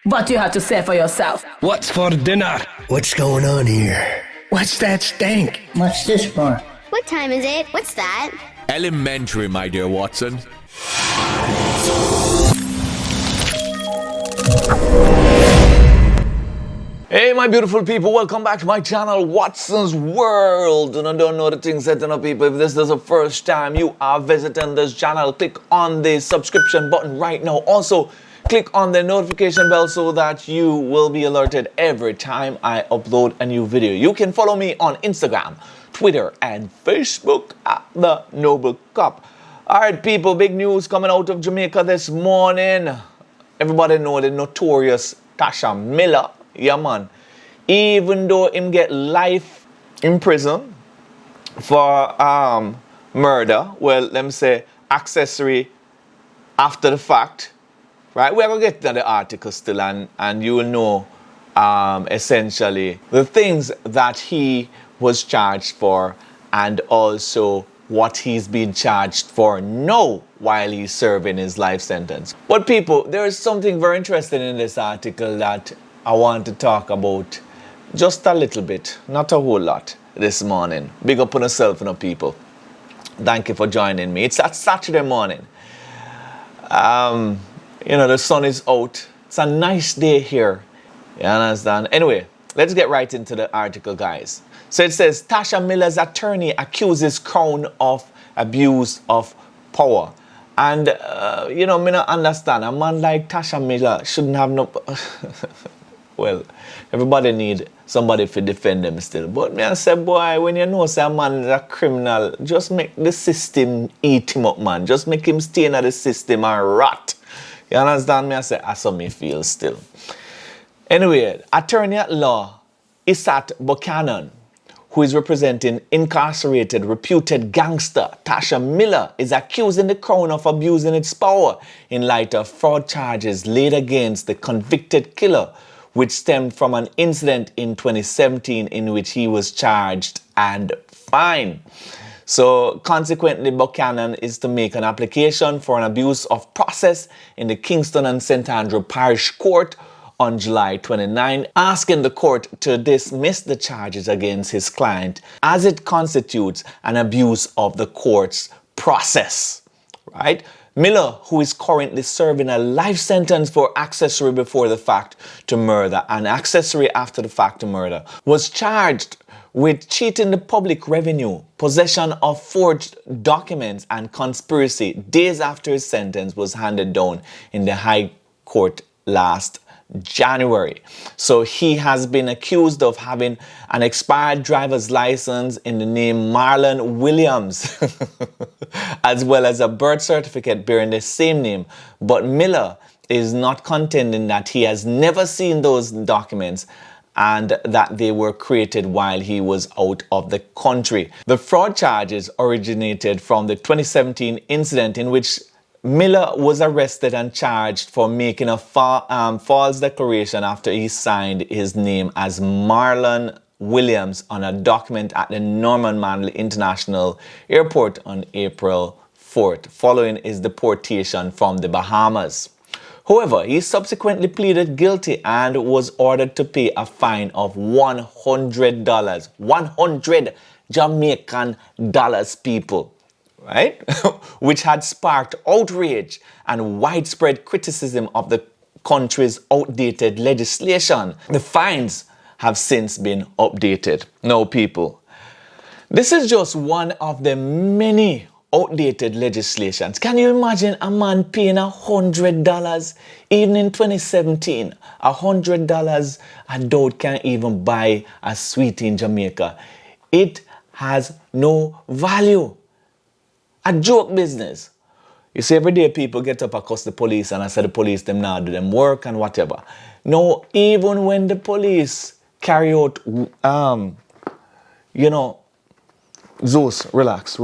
What you have to say for yourself? What's for dinner? What's going on here? What's that stink? What's this for? What time is it? What's that? Elementary, my dear Watson. Hey my beautiful people, welcome back to my channel, Watson's World. And I don't know the things that people, if this is the first time you are visiting this channel, click on the subscription button right now. Also, click on the notification bell so that you will be alerted every time I upload a new video. You can follow me on Instagram, Twitter, and Facebook at The Noble Cop. Alright people, big news coming out of Jamaica this morning. Everybody know the notorious Tesha Miller. Yeah man. Even though him get life in prison for murder, well, let me say accessory after the fact. Right, we're going to get to the article still and you will know essentially the things that he was charged for and also what he's being charged for now while he's serving his life sentence. But people, there is something very interesting in this article that I want to talk about just a little bit, not a whole lot this morning. Big up on yourself, people. Thank you for joining me. It's a Saturday morning. You know, the sun is out. It's a nice day here. You understand? Anyway, let's get right into the article, guys. So it says, Tesha Miller's attorney accuses Crown of abuse of power. And, you know, me not understand. A man like Tesha Miller shouldn't have no... Well, everybody need somebody to defend them still. But me I say, boy, when you know say a man is a criminal, just make the system eat him up, man. Just make him stay in the system and rot. You understand me? I say, that's how me feel still. Anyway, attorney at law Isat Buchanan, who is representing incarcerated, reputed gangster Tesha Miller, is accusing the Crown of abusing its power in light of fraud charges laid against the convicted killer, which stemmed from an incident in 2017 in which he was charged and fined. So consequently, Buchanan is to make an application for an abuse of process in the Kingston and St. Andrew Parish Court on July 29, asking the court to dismiss the charges against his client as it constitutes an abuse of the court's process, right? Miller, who is currently serving a life sentence for accessory before the fact to murder and accessory after the fact to murder, was charged with cheating the public revenue, possession of forged documents, and conspiracy days after his sentence was handed down in the High Court last January. So he has been accused of having an expired driver's license in the name Marlon Williams, as well as a birth certificate bearing the same name. But Miller is not contending that he has never seen those documents and that they were created while he was out of the country. The fraud charges originated from the 2017 incident in which Miller was arrested and charged for making a false declaration after he signed his name as Marlon Williams on a document at the Norman Manley International Airport on April 4th, following his deportation from the Bahamas. However, he subsequently pleaded guilty and was ordered to pay a fine of $100. 100 Jamaican dollars, people. Right? Which had sparked outrage and widespread criticism of the country's outdated legislation. The fines have since been updated. Now, people, this is just one of the many outdated legislations. Can you imagine a man paying $100? Even in 2017, $100 I doubt can even buy a sweetie in Jamaica. It has no value. A joke business. You see, every day people get up across the police and I say the police them now do them work and whatever. No, even when the police carry out, you know, Zeus, relax.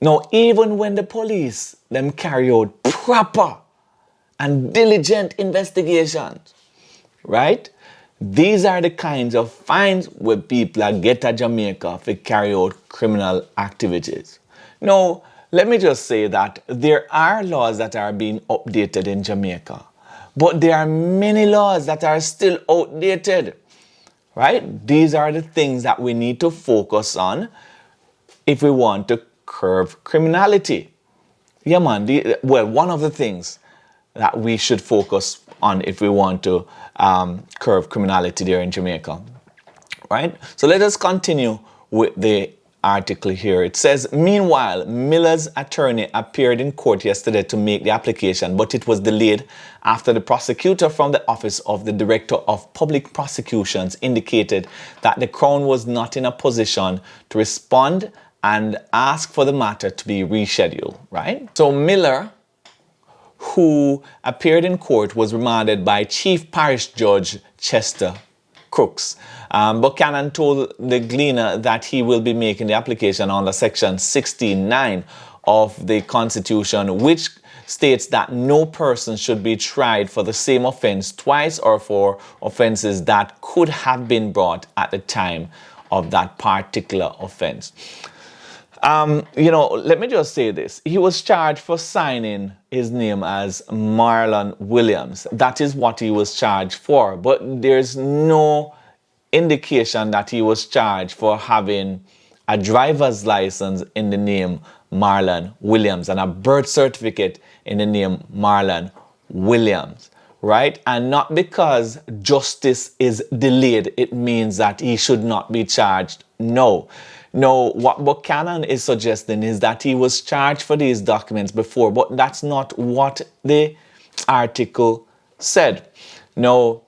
No, even when the police them carry out proper and diligent investigations, right? These are the kinds of fines where people get at Jamaica for carry out criminal activities. Now, let me just say that there are laws that are being updated in Jamaica, But there are many laws that are still outdated, right? These are the things that we need to focus on if we want to curb criminality. Yeah, man. One of the things that we should focus on if we want to curb criminality there in Jamaica, right? So let us continue with the article here. It says, meanwhile, Miller's attorney appeared in court yesterday to make the application, but it was delayed after the prosecutor from the Office of the Director of Public Prosecutions indicated that the Crown was not in a position to respond and ask for the matter to be rescheduled, right? So Miller, who appeared in court, was remanded by Chief Parish Judge Chester Crooks. Buchanan told the Gleaner that he will be making the application under Section 16(9) of the Constitution, which states that no person should be tried for the same offense twice or for offenses that could have been brought at the time of that particular offense. Let me just say this. He was charged for signing his name as Marlon Williams. That is what he was charged for. But there's no indication that he was charged for having a driver's license in the name Marlon Williams and a birth certificate in the name Marlon Williams, right? And not because justice is delayed, it means that he should not be charged. No, what Buchanan is suggesting is that he was charged for these documents before, but that's not what the article said. No,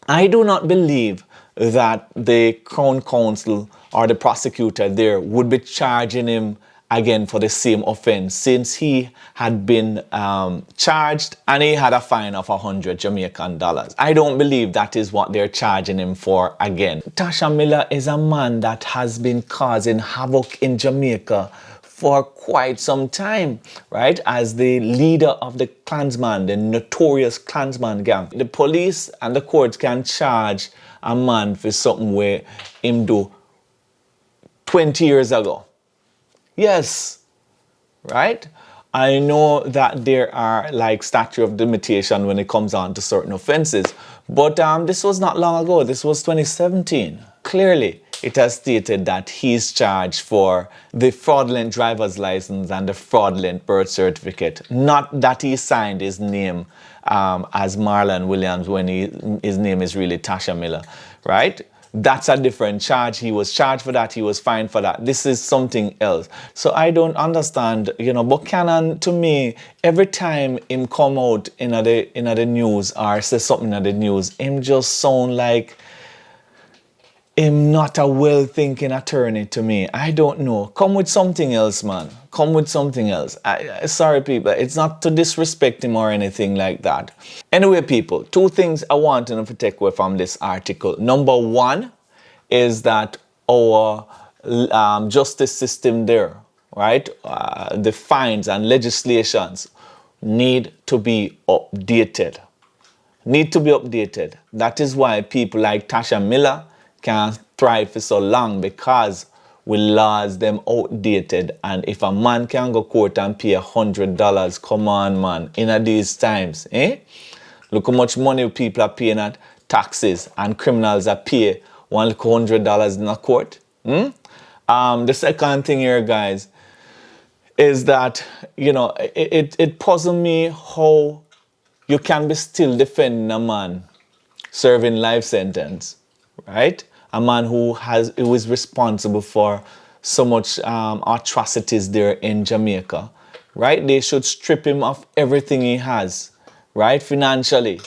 I do not believe that the Crown Counsel or the prosecutor there would be charging him again for the same offense, since he had been charged and he had a fine of 100 Jamaican dollars. I don't believe that is what they're charging him for again. Tesha Miller is a man that has been causing havoc in Jamaica for quite some time, right? As the leader of the Clansman, the notorious Clansman gang. The police and the courts can charge a man for something where him do 20 years ago. Yes, right? I know that there are like statute of limitation when it comes on to certain offenses, but this was not long ago. This was 2017. Clearly, it has stated that he's charged for the fraudulent driver's license and the fraudulent birth certificate, not that he signed his name as Marlon Williams when his name is really Tesha Miller, right? That's a different charge. He was charged for that. He was fined for that. This is something else. So I don't understand, Buchanan, to me, every time him come out in the news or say something in the news, him just sound like him not a well-thinking attorney to me. I don't know. Come with something else, man. Come with something else. Sorry, people. It's not to disrespect him or anything like that. Anyway, people, two things I want to take away from this article. Number one is that our justice system there, right? The fines and legislations need to be updated. Need to be updated. That is why people like Tesha Miller can't thrive for so long, because we laws them outdated. And if a man can go court and pay $100, come on, man, in these times, look how much money people are paying at taxes, and criminals are pay $100 in a court. The second thing here, guys, is that it puzzles me how you can be still defending a man serving life sentence, right? A man who is responsible for so much atrocities there in Jamaica, right? They should strip him of everything he has, right? Financially,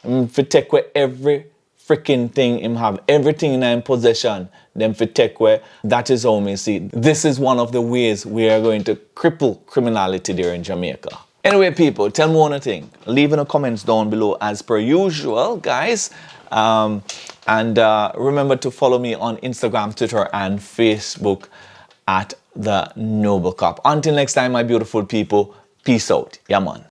for take away every freaking thing him have, everything in his possession, then for take away. That is how we see. This is one of the ways we are going to cripple criminality there in Jamaica. Anyway, people, tell me one thing. Leave in the comments down below as per usual, guys. And remember to follow me on Instagram, Twitter, and Facebook at The Noble Cop. Until next time, my beautiful people, peace out. Yeah, man.